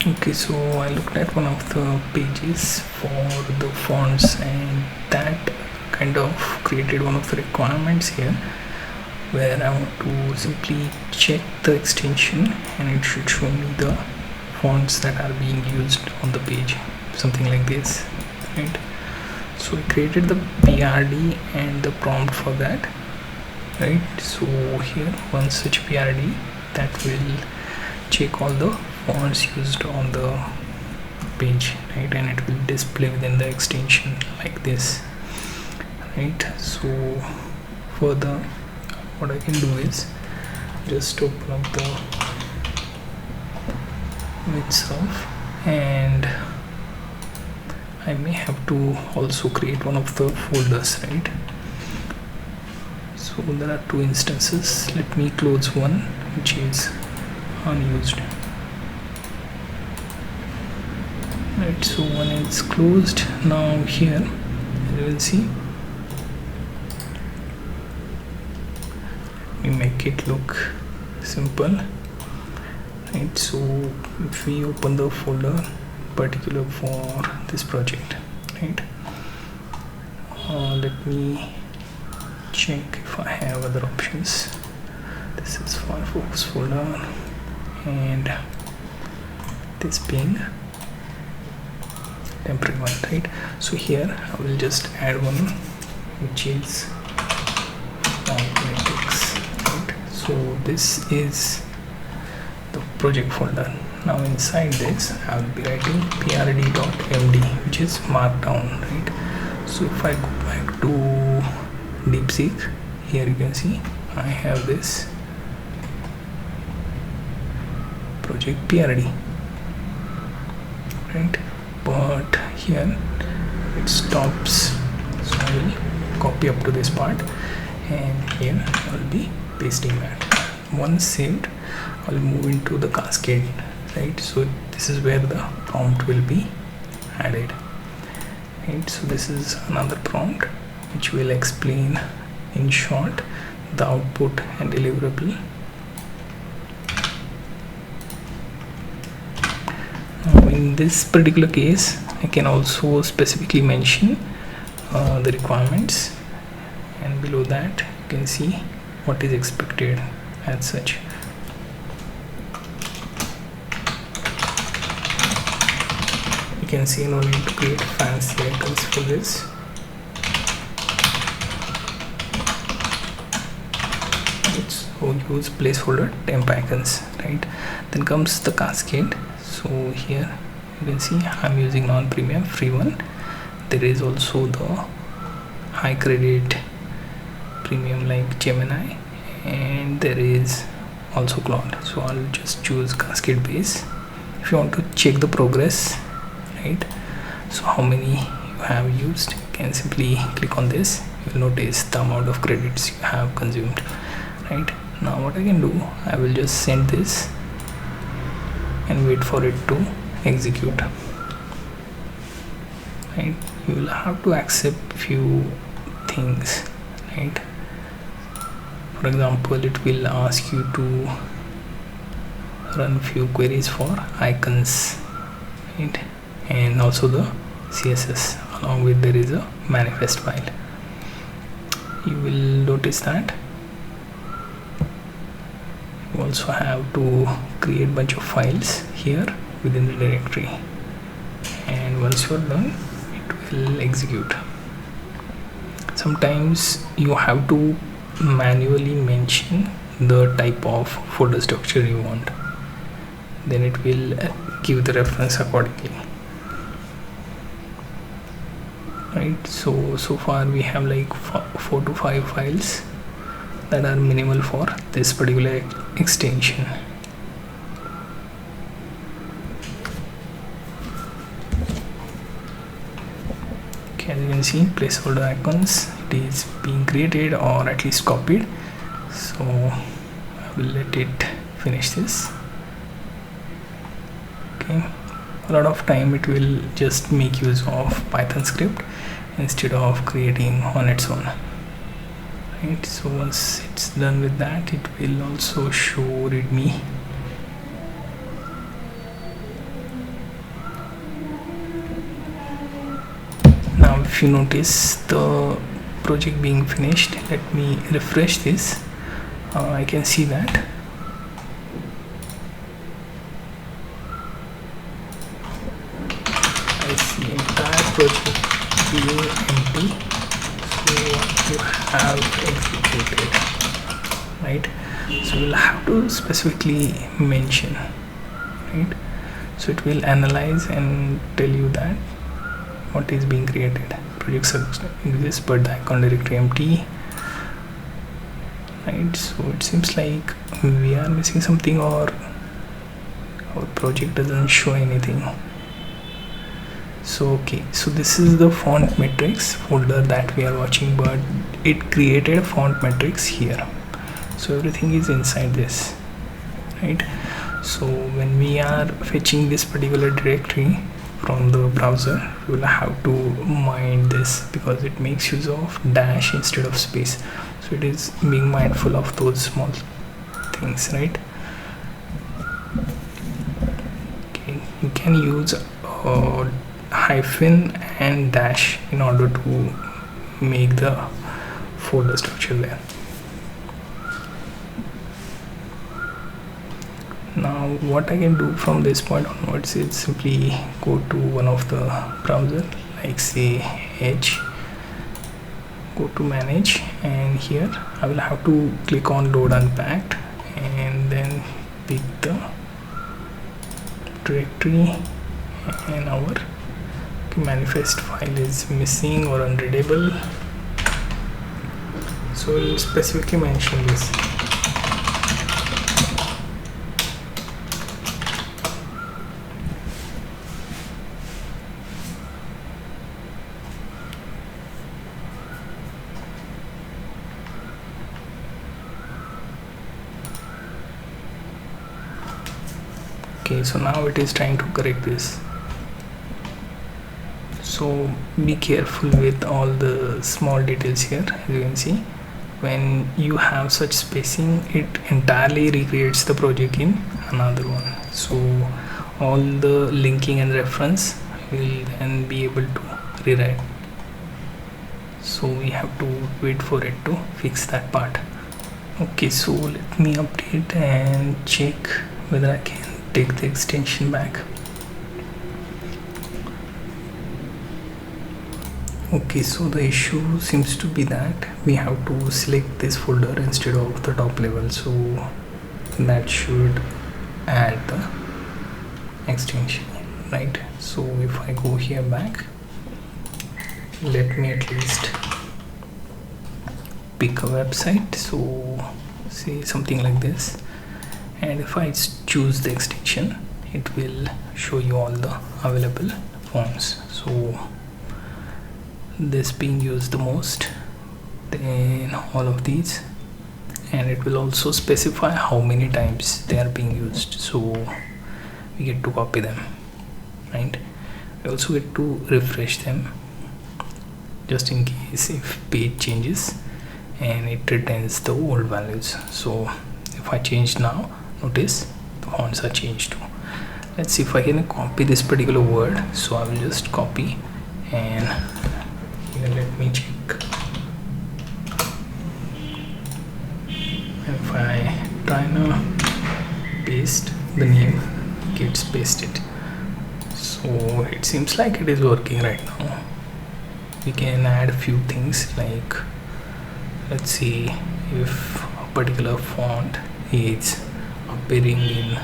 Okay, so I looked at one of the pages for the fonts, and that kind of created one of the requirements here where I want to simply check the extension and it should show me the fonts that are being used on the page, something like this, right? So I created the PRD and the prompt for that, right? So here one such PRD that will check all the fonts used on the page, right? And it will display within the extension like this, right? So further, what I can do is just open up the itself, and I may have to also create one of the folders, right? So there are two instances. Let me close one which is unused, right? So one is closed. Now here you will see, we make it look simple, right? So if we open the folder particular for this project, right, let me check if I have other options. This is Firefox folder, and this being temporary one, right? So here I will just add one which is mathematics, right? So this is the project folder. Now inside this I will be writing prd.md, which is markdown, right? So if I go back to DeepSeek, here you can see I have this project PRD, right? But here it stops, so I will copy up to this part, and here I will be pasting that. Once saved, I will move into the cascade, right? So this is where the prompt will be added, right? So this is another prompt which will explain in short the output and deliverable. Now in this particular case, I can also specifically mention the requirements, and below that you can see what is expected as such. You can see no need to create fancy icons for this. Use placeholder temp icons, right? Then comes the cascade. So here you can see I'm using non-premium free one. There is also the high credit premium like Gemini, and there is also Claude. So I'll just choose cascade base. If you want to check the progress, right, so how many you have used, you can simply click on this. You will notice the amount of credits you have consumed, right? Now what I can do, I will just send this and wait for it to execute, right? You will have to accept few things, right? For example, it will ask you to run few queries for icons, right? And also the CSS, along with there is a manifest file. You will notice that you also have to create bunch of files here within the directory, and once you're done it will execute. Sometimes you have to manually mention the type of folder structure you want, then it will give the reference accordingly, right? So far we have like 4 to 5 files that are minimal for this particular extension. Okay, as you can see, placeholder icons, it is being created or at least copied. So I will let it finish this. Okay, a lot of time it will just make use of Python script instead of creating on its own, right? So once it's done with that, it will also show readme, if you notice the project being finished, let me refresh this. I can see that I see entire project being empty. So you have executed, right? So we'll have to specifically mention, right? So it will analyze and tell you that what is being created. Project exists but the icon directory empty, right? So it seems like we are missing something, or our project doesn't show anything. So okay, so this is the font matrix folder that we are watching, but it created font matrix here. So everything is inside this, right? So when we are fetching this particular directory from the browser, we will have to mind this because it makes use of dash instead of space. So it is being mindful of those small things, right? Okay, you can use hyphen and dash in order to make the folder structure there. Now what I can do from this point onwards is simply go to one of the browser, like say Edge, go to manage, and here I will have to click on load unpacked and then pick the directory, and our manifest file is missing or unreadable. So we'll specifically mention this. Okay, so now it is trying to correct this. So be careful with all the small details here. As you can see, when you have such spacing, it entirely recreates the project in another one. So all the linking and reference will then be able to rewrite. So we have to wait for it to fix that part. Okay, so let me update and check whether I can take the extension back. Okay, so the issue seems to be that we have to select this folder instead of the top level, so that should add the extension, right? So if I go here back, let me at least pick a website, so say something like this, and if I choose the extension, it will show you all the available fonts. So this being used the most, then all of these, and it will also specify how many times they are being used, so we get to copy them, right? We also get to refresh them just in case if page changes and it retains the old values. So if I change now, notice the fonts are changed too. Let's see if I can copy this particular word. So I will just copy, and let me check. If I try now paste the name, gets pasted. So it seems like it is working right now. We can add a few things, like let's see if a particular font is appearing in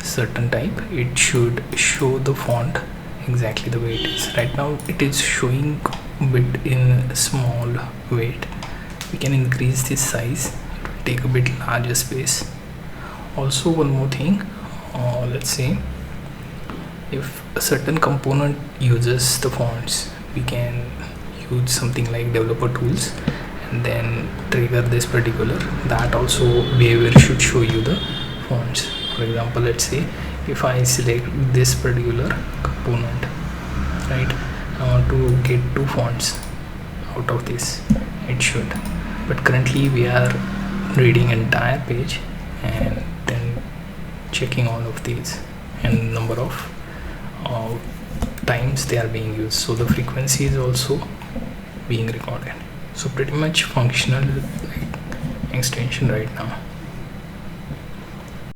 certain type, it should show the font exactly the way it is. Right now it is showing a bit in small weight. We can increase this size, it will take a bit larger space. Also one more thing, let's say if a certain component uses the fonts, we can use something like developer tools and then trigger this particular, that also behavior should show you the fonts. For example, let's say if I select this particular component, right, I want to get 2 fonts out of this, it should, but currently we are reading entire page and then checking all of these and number of times they are being used, so the frequency is also being recorded. So pretty much functional like extension right now.